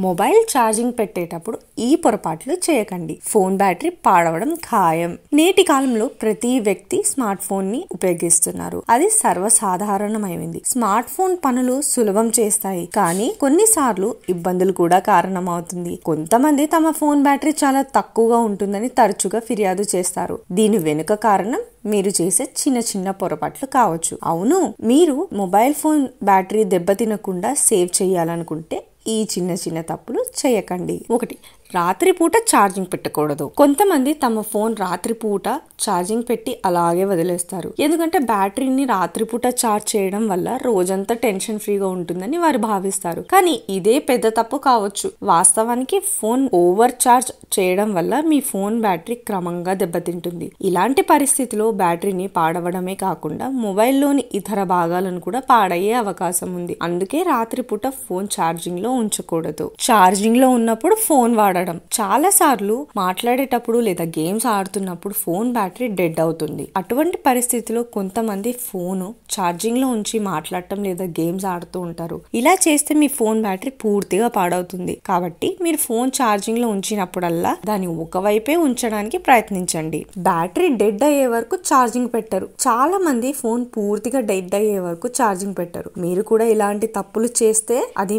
Mobile charging పెట్టేటప్పుడు ఈ పొరపాట్లు చేయకండి. ఫోన్ బ్యాటరీ పాడవడం ఖాయం. నేటి కాలంలో ప్రతి వ్యక్తి స్మార్ట్ ఫోన్ ని ఉపయోగిస్తున్నారు. అది సర్వసాధారణమైంది. స్మార్ట్ ఫోన్ పనులు సులభం చేస్తాయి, కానీ కొన్నిసార్లు ఇబ్బందులు కూడా కారణమవుతుంది. కొంతమంది తమ ఫోన్ బ్యాటరీ చాలా తక్కువగా ఉంటుందని తరచుగా ఫిర్యాదు చేస్తారు. దీని వెనుక కారణం మీరు చేసే చిన్న చిన్న పొరపాట్లు కావచ్చు. అవును, మీరు మొబైల్ ఫోన్ బ్యాటరీ దెబ్బతినకుండా సేవ్ చేయాలనుకుంటే ఈ చిన్న చిన్న తప్పులు చేయకండి. 1. రాత్రిపూట ఛార్జింగ్ పెట్టకూడదు. కొంతమంది తమ ఫోన్ రాత్రిపూట ఛార్జింగ్ పెట్టి అలాగే వదిలేస్తారు. ఎందుకంటే బ్యాటరీని రాత్రిపూట ఛార్జ్ చేయడం వల్ల రోజంతా టెన్షన్ ఫ్రీగా ఉంటుందని వారు భావిస్తారు. కానీ ఇదే పెద్ద తప్పు కావచ్చు. వాస్తవానికి ఫోన్ ఓవర్ ఛార్జ్ చేయడం వల్ల మీ ఫోన్ బ్యాటరీ క్రమంగా దెబ్బతింటుంది. ఇలాంటి పరిస్థితిలో బ్యాటరీని పాడవడమే కాకుండా మొబైల్లోని ఇతర భాగాలను కూడా పాడయ్యే అవకాశం ఉంది. అందుకే రాత్రిపూట ఫోన్ ఛార్జింగ్ లో ఉంచకూడదు. ఛార్జింగ్ లో ఉన్నప్పుడు ఫోన్ వాడడం. చాలా సార్లు మాట్లాడేటప్పుడు లేదా గేమ్స్ ఆడుతున్నప్పుడు ఫోన్ బ్యాటరీ డెడ్ అవుతుంది. అటువంటి పరిస్థితిలో కొంతమంది ఫోన్ ఛార్జింగ్ లో ఉంచి మాట్లాడటం లేదా గేమ్స్ ఆడుతూ ఉంటారు. ఇలా చేస్తే మీ ఫోన్ బ్యాటరీ పూర్తిగా పాడవుతుంది. కాబట్టి మీరు ఫోన్ ఛార్జింగ్ లో ఉంచినప్పుడల్లా దాన్ని ఒకవైపే ఉంచడానికి ప్రయత్నించండి. బ్యాటరీ డెడ్ అయ్యే వరకు ఛార్జింగ్ పెట్టరు. చాలా మంది ఫోన్ పూర్తిగా డెడ్ అయ్యే వరకు ఛార్జింగ్ పెట్టరు. మీరు కూడా ఇలాంటి తప్పులు చేస్తే అది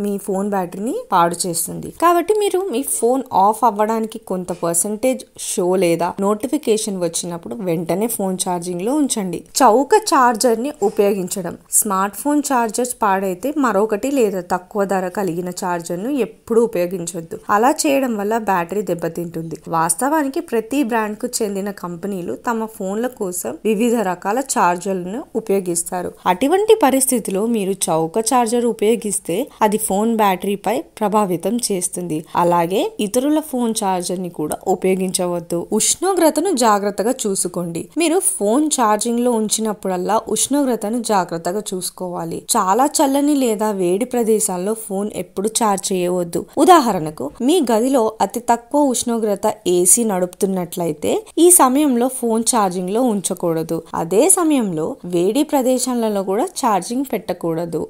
మీ ఫోన్ బ్యాటరీని పాడు చేస్తుంది. కాబట్టి మీరు మీ ఫోన్ ఆఫ్ అవ్వడానికి కొంత పర్సెంటేజ్ షో లేదా నోటిఫికేషన్ వచ్చినప్పుడు వెంటనే ఫోన్ ఛార్జింగ్ లో ఉంచండి. చౌక ఛార్జర్ ని ఉపయోగించడం. స్మార్ట్ ఫోన్ ఛార్జర్స్ పాడైతే మరొకటి లేదా తక్కువ ధర కలిగిన ఛార్జర్ ను ఎప్పుడూ ఉపయోగించొద్దు. అలా చేయడం వల్ల బ్యాటరీ దెబ్బతింటుంది. వాస్తవానికి ప్రతి బ్రాండ్ కు చెందిన కంపెనీలు తమ ఫోన్ల కోసం వివిధ రకాల ఛార్జర్లను ఉపయోగిస్తారు. అటువంటి పరిస్థితిలో మీరు చౌక ఛార్జర్ ఉపయోగిస్తే అది ఫోన్ బ్యాటరీపై ప్రభావితం చేస్తుంది. అలాగే ఇతరుల ఫోన్ ఛార్జర్ ని కూడా ఉపయోగించవద్దు. ఉష్ణోగ్రతను జాగ్రత్తగా చూసుకోండి. మీరు ఫోన్ ఛార్జింగ్ లో ఉంచినప్పుడల్లా ఉష్ణోగ్రతను జాగ్రత్తగా చూసుకోవాలి. చాలా చల్లని లేదా వేడి ప్రదేశాల్లో ఫోన్ ఎప్పుడు ఛార్జ్ చేయవద్దు. ఉదాహరణకు మీ గదిలో అతి తక్కువ ఉష్ణోగ్రత ఏసీ నడుపుతున్నట్లయితే ఈ సమయంలో ఫోన్ ఛార్జింగ్ లో ఉంచకూడదు. అదే సమయంలో వేడి ప్రదేశాలలో కూడా ఛార్జింగ్ పెట్టకూడదు.